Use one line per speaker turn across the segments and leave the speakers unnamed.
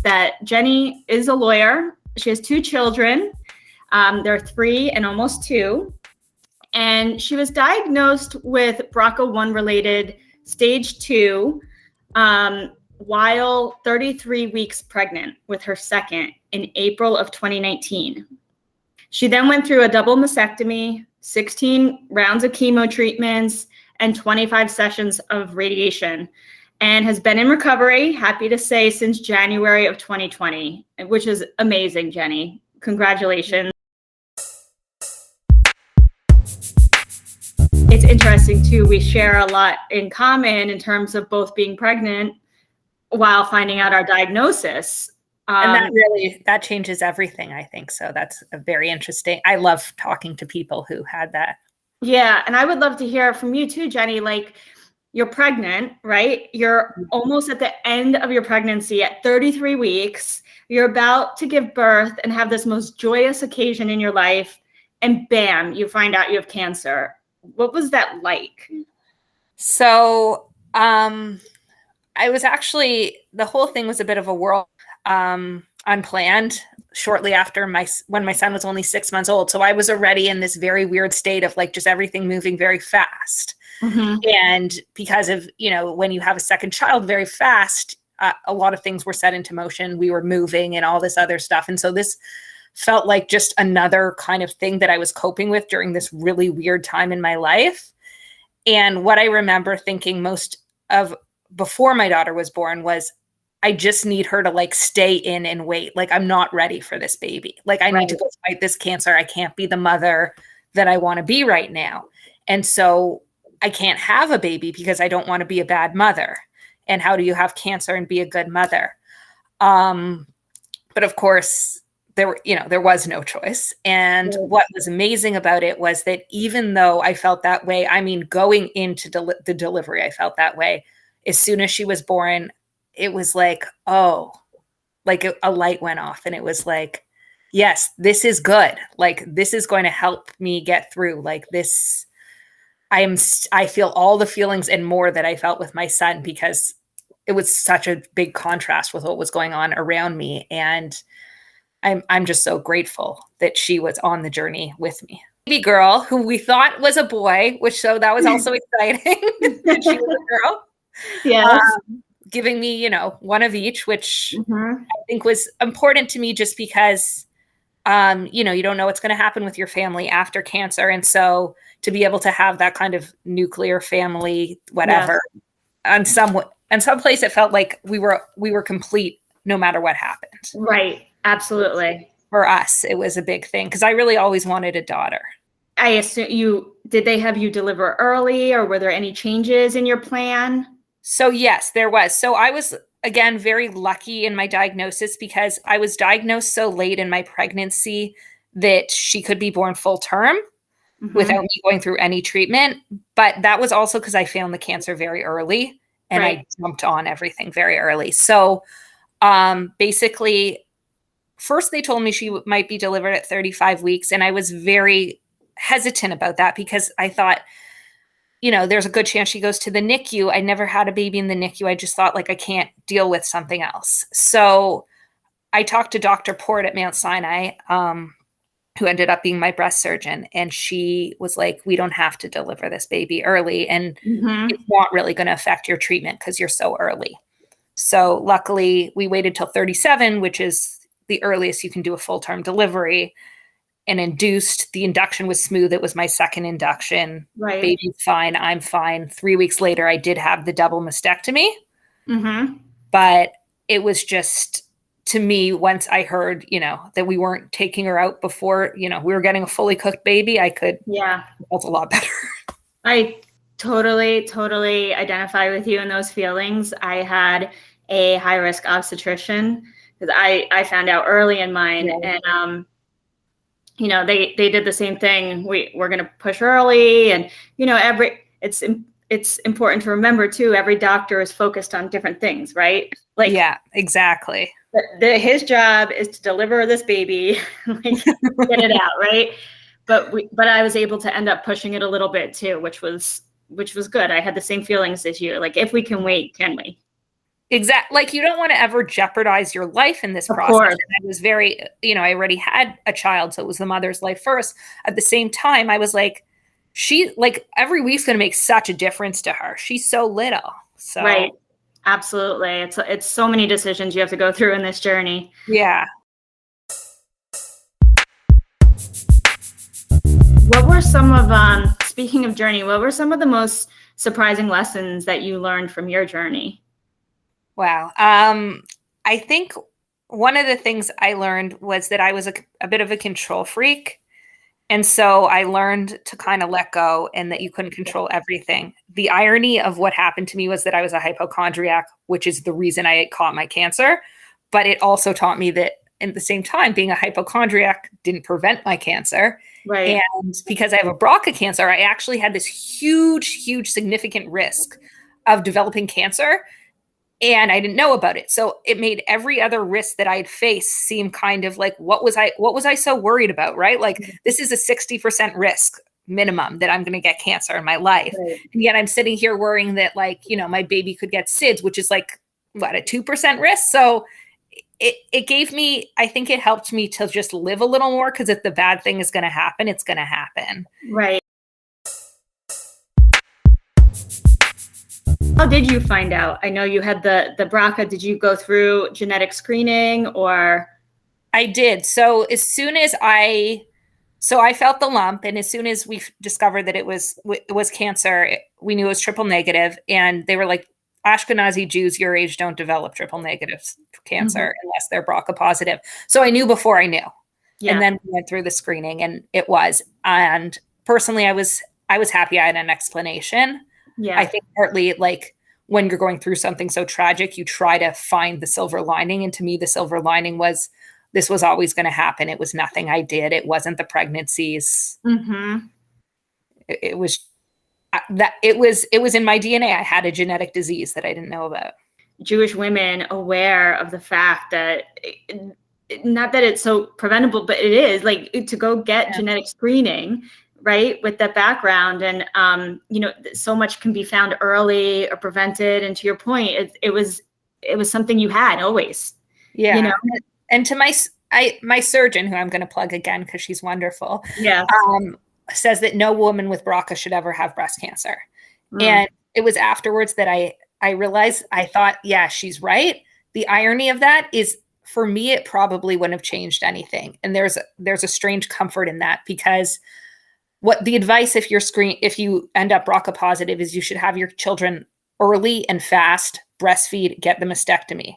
That Jenny is a lawyer. She has 2 children. They're 3 and almost 2. And she was diagnosed with BRCA1-related Stage 2 while 33 weeks pregnant with her second in April of 2019. She then went through a double mastectomy, 16 rounds of chemo treatments, and 25 sessions of radiation, and has been in recovery, happy to say, since January of 2020, which is amazing, Jenny. Congratulations. It's interesting, too. We share a lot in common in terms of both being pregnant while finding out our diagnosis.
And that changes everything, I think. So that's a very interesting. I love talking to people who had that.
Yeah. And I would love to hear from you too, Jenny. Like, you're pregnant, right? You're almost at the end of your pregnancy at 33 weeks. You're about to give birth and have this most joyous occasion in your life. And bam, you find out you have cancer. What was that like?
So I was actually, the whole thing was a bit of a whirl. Unplanned shortly after when my son was only 6 months old. So I was already in this very weird state of like just everything moving very fast. Mm-hmm. And because of, when you have a second child very fast, a lot of things were set into motion. We were moving and all this other stuff. And so this felt like just another kind of thing that I was coping with during this really weird time in my life. And what I remember thinking most of before my daughter was born was, I just need her to like stay in and wait. Like, I'm not ready for this baby. Like, I need to go fight this cancer. I can't be the mother that I want to be right now. And so I can't have a baby because I don't want to be a bad mother. And how do you have cancer and be a good mother? But of course there was no choice. And what was amazing about it was that even though I felt that way, I mean, going into the delivery, I felt that way. As soon as she was born, it was like, like a light went off, and it was like, yes, this is good. Like, this is going to help me get through like this. I feel all the feelings and more that I felt with my son, because it was such a big contrast with what was going on around me. And I'm just so grateful that she was on the journey with me. Baby girl, who we thought was a boy, that was also exciting. That she was a girl.
Yes.
Giving me, one of each, which I think was important to me just because, you don't know what's going to happen with your family after cancer. And so to be able to have that kind of nuclear family, whatever, on some place, it felt like we were complete no matter what happened.
Right. Absolutely.
For us, it was a big thing because I really always wanted a daughter.
I assume did they have you deliver early, or were there any changes in your plan?
So yes, there was. So I was, again, very lucky in my diagnosis because I was diagnosed so late in my pregnancy that she could be born full term without me going through any treatment. But that was also because I found the cancer very early and I jumped on everything very early. So basically, first they told me she might be delivered at 35 weeks. And I was very hesitant about that because I thought, there's a good chance she goes to the NICU. I never had a baby in the NICU. I just thought, like, I can't deal with something else. So I talked to Dr. Port at Mount Sinai, who ended up being my breast surgeon. And she was like, we don't have to deliver this baby early. And it's not really going to affect your treatment because you're so early. So luckily, we waited till 37, which is the earliest you can do a full-term delivery. And induced. The induction was smooth. It was my second induction. Right. Baby's fine. I'm fine. 3 weeks later, I did have the double mastectomy. But it was just, to me, once I heard, that we weren't taking her out before, we were getting a fully cooked baby, I could. Yeah. It felt a lot better. I
totally identify with you in those feelings. I had a high-risk obstetrician because I found out early in mine. And, they did the same thing. We're going to push early, and it's important to remember too. Every doctor is focused on different things, right? Like,
yeah, exactly.
His job is to deliver this baby, like, get it out, right? But I was able to end up pushing it a little bit too, which was good. I had the same feelings as you. Like, if we can wait, can we?
Exactly. Like you don't want to ever jeopardize your life in this
Of
process.
course.
And I was very, I already had a child, so it was the mother's life first. At the same time, I was like, she like every week's going to make such a difference to her. She's so little. So
Right. Absolutely. It's so many decisions you have to go through in this journey.
yeah.
What were some of, speaking of journey, what were some of the most surprising lessons that you learned from your journey?
Wow. I think one of the things I learned was that I was a bit of a control freak. And so I learned to kind of let go and that you couldn't control everything. The irony of what happened to me was that I was a hypochondriac, which is the reason I caught my cancer. But it also taught me that at the same time, being a hypochondriac didn't prevent my cancer.
Right.
And because I have a BRCA cancer, I actually had this huge, huge, significant risk of developing cancer. And I didn't know about it. So it made every other risk that I'd faced seem kind of like, what was I so worried about? Right. Like this is a 60% risk minimum that I'm going to get cancer in my life.
Right.
And yet I'm sitting here worrying that like, my baby could get SIDS, which is like what, a 2% risk. So it gave me, I think it helped me to just live a little more, because if the bad thing is going to happen, it's going to happen.
Right. How did you find out? I know you had the BRCA. Did you go through genetic screening or?
I did. So as soon as I felt the lump, and as soon as we discovered that it was cancer, we knew it was triple negative. And they were like, Ashkenazi Jews your age don't develop triple negative cancer unless they're BRCA positive. So I knew before I knew. Yeah. And then we went through the screening, and it was. And personally, I was happy I had an explanation. Yeah. I think partly like when you're going through something so tragic, you try to find the silver lining. And to me, the silver lining was this was always going to happen. It was nothing I did. It wasn't the pregnancies. It was that it was in my DNA. I had a genetic disease that I didn't know about.
Jewish women aware of the fact that not that it's so preventable, but it is like to go get genetic screening, right, with that background. And, so much can be found early or prevented. And to your point, it was something you had always.
Yeah. And to my surgeon, who I'm going to plug again, because she's wonderful, says that no woman with BRCA should ever have breast cancer. And it was afterwards that I realized, I thought, yeah, she's right. The irony of that is, for me, it probably wouldn't have changed anything. And there's a strange comfort in that, because what the advice if you end up BRCA positive is you should have your children early and fast, breastfeed, get the mastectomy.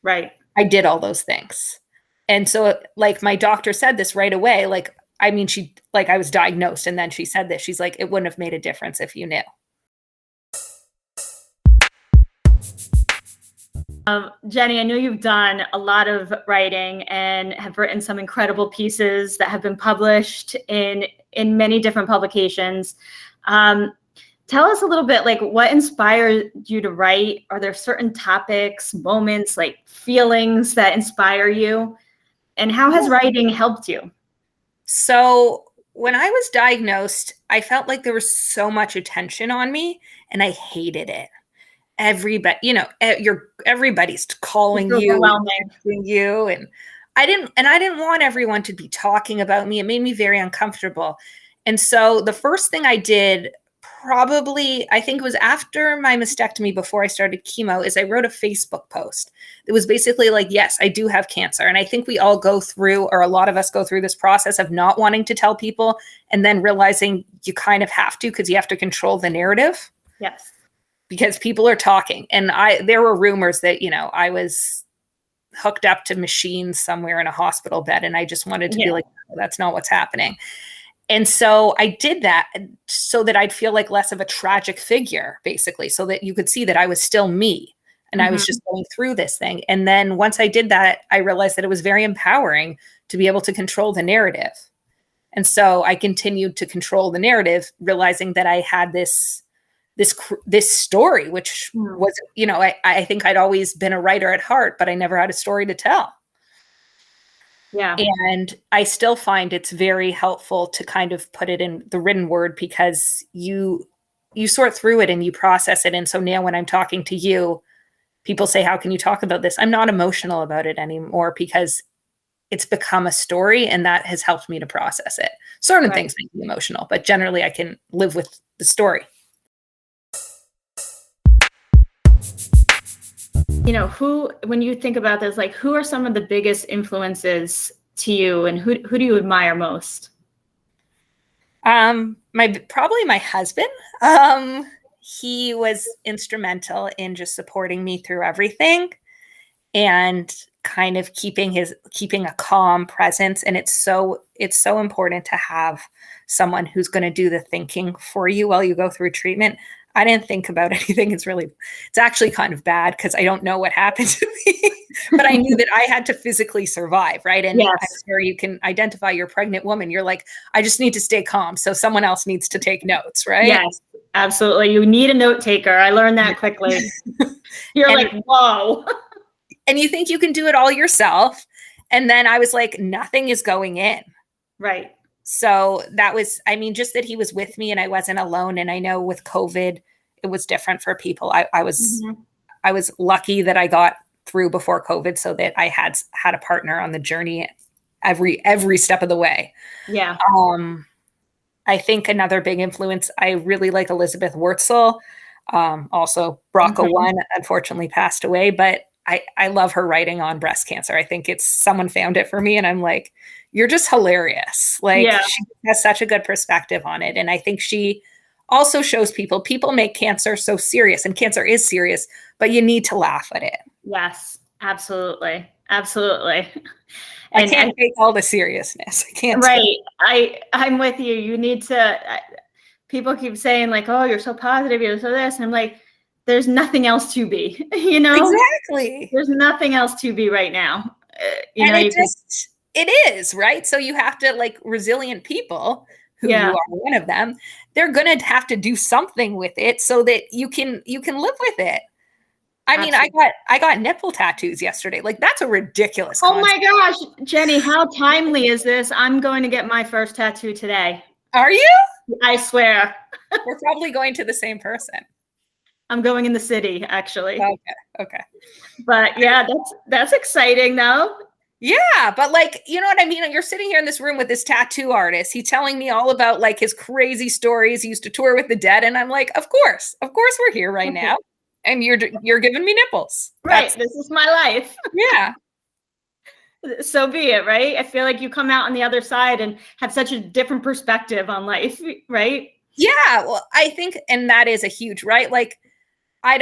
Right.
I did all those things. And so like my doctor said this right away. Like, I mean, I was diagnosed and then she said this, she's like, it wouldn't have made a difference if you knew.
Jenny, I know you've done a lot of writing and have written some incredible pieces that have been published in many different publications. Tell us a little bit, like, what inspired you to write? Are there certain topics, moments, like feelings that inspire you? And how has writing helped you?
So when I was diagnosed, I felt like there was so much attention on me and I hated it. Everybody's calling you, and I didn't want everyone to be talking about me. It made me very uncomfortable. And so the first thing I did, probably, I think it was after my mastectomy, before I started chemo, is I wrote a Facebook post. It was basically like, yes, I do have cancer. And I think we all go through, or a lot of us go through, this process of not wanting to tell people and then realizing you kind of have to, because you have to control the narrative.
Yes.
Because people are talking. And there were rumors that, I was hooked up to machines somewhere in a hospital bed. And I just wanted to be like, no, that's not what's happening. And so I did that so that I'd feel like less of a tragic figure, basically, so that you could see that I was still me and I was just going through this thing. And then once I did that, I realized that it was very empowering to be able to control the narrative. And so I continued to control the narrative, realizing that I had this story, which was, I think I'd always been a writer at heart, but I never had a story to tell. Yeah. And I still find it's very helpful to kind of put it in the written word, because you sort through it and you process it. And so now when I'm talking to you, people say, how can you talk about this? I'm not emotional about it anymore because it's become a story, and that has helped me to process it. Certain things make me emotional, but generally I can live with the story.
You know, when you think about this, like, who are some of the biggest influences to you, and who do you admire most?
Probably my husband. He was instrumental in just supporting me through everything and kind of keeping a calm presence. And it's so important to have someone who's going to do the thinking for you while you go through treatment. I didn't think about anything. It's actually kind of bad because I don't know what happened to me, but I knew that I had to physically survive, right? And I'm sure you can identify your pregnant woman. You're like, I just need to stay calm, so someone else needs to take notes, right?
Yes, absolutely. You need a note taker. I learned that quickly. You're like, whoa.
And you think you can do it all yourself. And then I was like, nothing is going in.
Right.
So that was, I mean, just that he was with me and I wasn't alone. And I know with COVID, it was different for people. I was lucky that I got through before COVID so that I had a partner on the journey every step of the way.
Yeah.
I think another big influence, I really like Elizabeth Wurtzel. Also BRCA1 unfortunately passed away, but I love her writing on breast cancer. I think someone found it for me and I'm like, you're just hilarious. Like she has such a good perspective on it. And I think she also shows people make cancer so serious, and cancer is serious, but you need to laugh at it.
Yes, absolutely. Absolutely.
I can't take all the seriousness. I can't.
Right. I'm with you. You need to, people keep saying like, oh, you're so positive, you're so this. And I'm like, there's nothing else to be, you know?
Exactly.
There's nothing else to be right now.
It is, right? So you have to, like, resilient people who you are one of them, they're going to have to do something with it so that you can live with it. I mean, I got nipple tattoos yesterday. Like, that's a ridiculous concept.
My gosh, Jenny, how timely is this? I'm going to get my first tattoo today.
Are you?
I swear.
We're probably going to the same person.
I'm going in the city, actually.
Okay.
But yeah, that's exciting though.
Yeah, but like, you know what I mean? You're sitting here in this room with this tattoo artist. He's telling me all about like his crazy stories. He used to tour with the Dead. And I'm like, of course we're here right now. And you're giving me nipples.
Right. This is my life.
Yeah.
So be it, right? I feel like you come out on the other side and have such a different perspective on life, right? Yeah.
Well, I think, and that is a huge, right? Like, I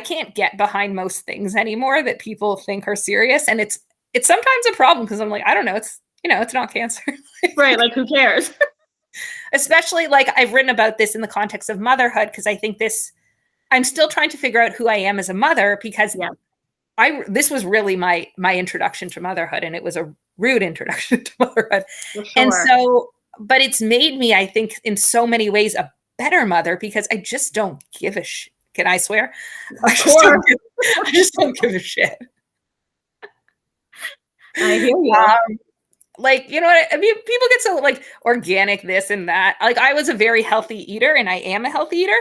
can't get behind most things anymore that people think are serious. And it's sometimes a problem because I'm like, I don't know. It's not cancer.
Right. Like, who cares?
Especially like I've written about this in the context of motherhood, because I think I'm still trying to figure out who I am as a mother, because this was really my introduction to motherhood, and it was a rude introduction to motherhood. Sure. And so, but it's made me, I think, in so many ways a better mother, because I just don't give a shit. Can I swear? I just don't give a shit.
I hear you.
Like, you know what I mean? People get so like organic this and that. Like, I was a very healthy eater, and I am a healthy eater,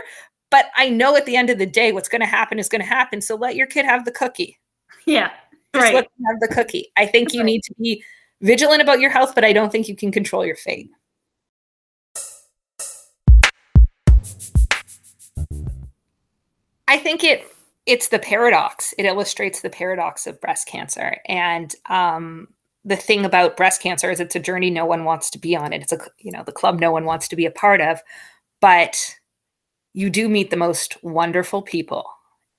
but I know at the end of the day, what's going to happen is going to happen. So let your kid have the cookie.
Yeah.
Just let them have the cookie. I think you need to be vigilant about your health, but I don't think you can control your fate. I think it's the paradox. It illustrates the paradox of breast cancer. And the thing about breast cancer is it's a journey no one wants to be on. It's the club no one wants to be a part of. But you do meet the most wonderful people,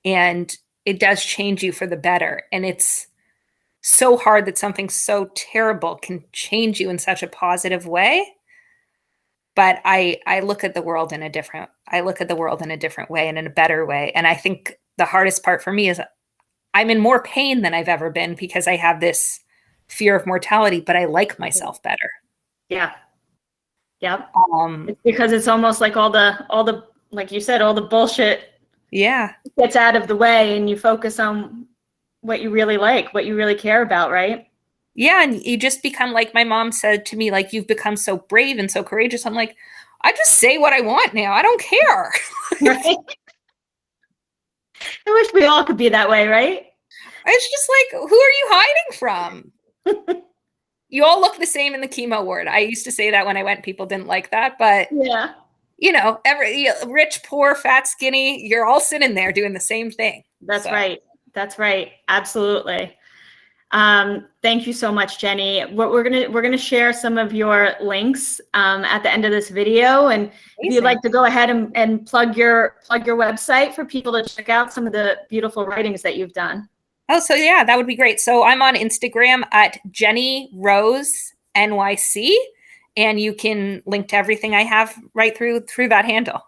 and it does change you for the better. And it's so hard that something so terrible can change you in such a positive way. But I look at the world in a different way, and in a better way. And I think the hardest part for me is I'm in more pain than I've ever been, because I have this fear of mortality, but I like myself better.
Yeah. Yep. It's because it's almost like all the, like you said, all the bullshit gets out of the way, and you focus on what you really like, what you really care about, right?
Yeah, and you just become, like my mom said to me, like, you've become so brave and so courageous. I'm like, I just say what I want now. I don't care.
Right? I wish we all could be that way, right?
It's just like, who are you hiding from? You all look the same in the chemo ward. I used to say that when I went, people didn't like that, but
Yeah.
you know, every rich, poor, fat, skinny, you're all sitting there doing the same thing.
That's right. That's right. Absolutely. Thank you so much, Jenny. What we're gonna share some of your links at the end of this video, and if you'd like to go ahead and plug your website for people to check out some of the beautiful writings that you've done.
Oh, so yeah, that would be great. So I'm on Instagram at Jenny Rose NYC, and you can link to everything I have right through that handle.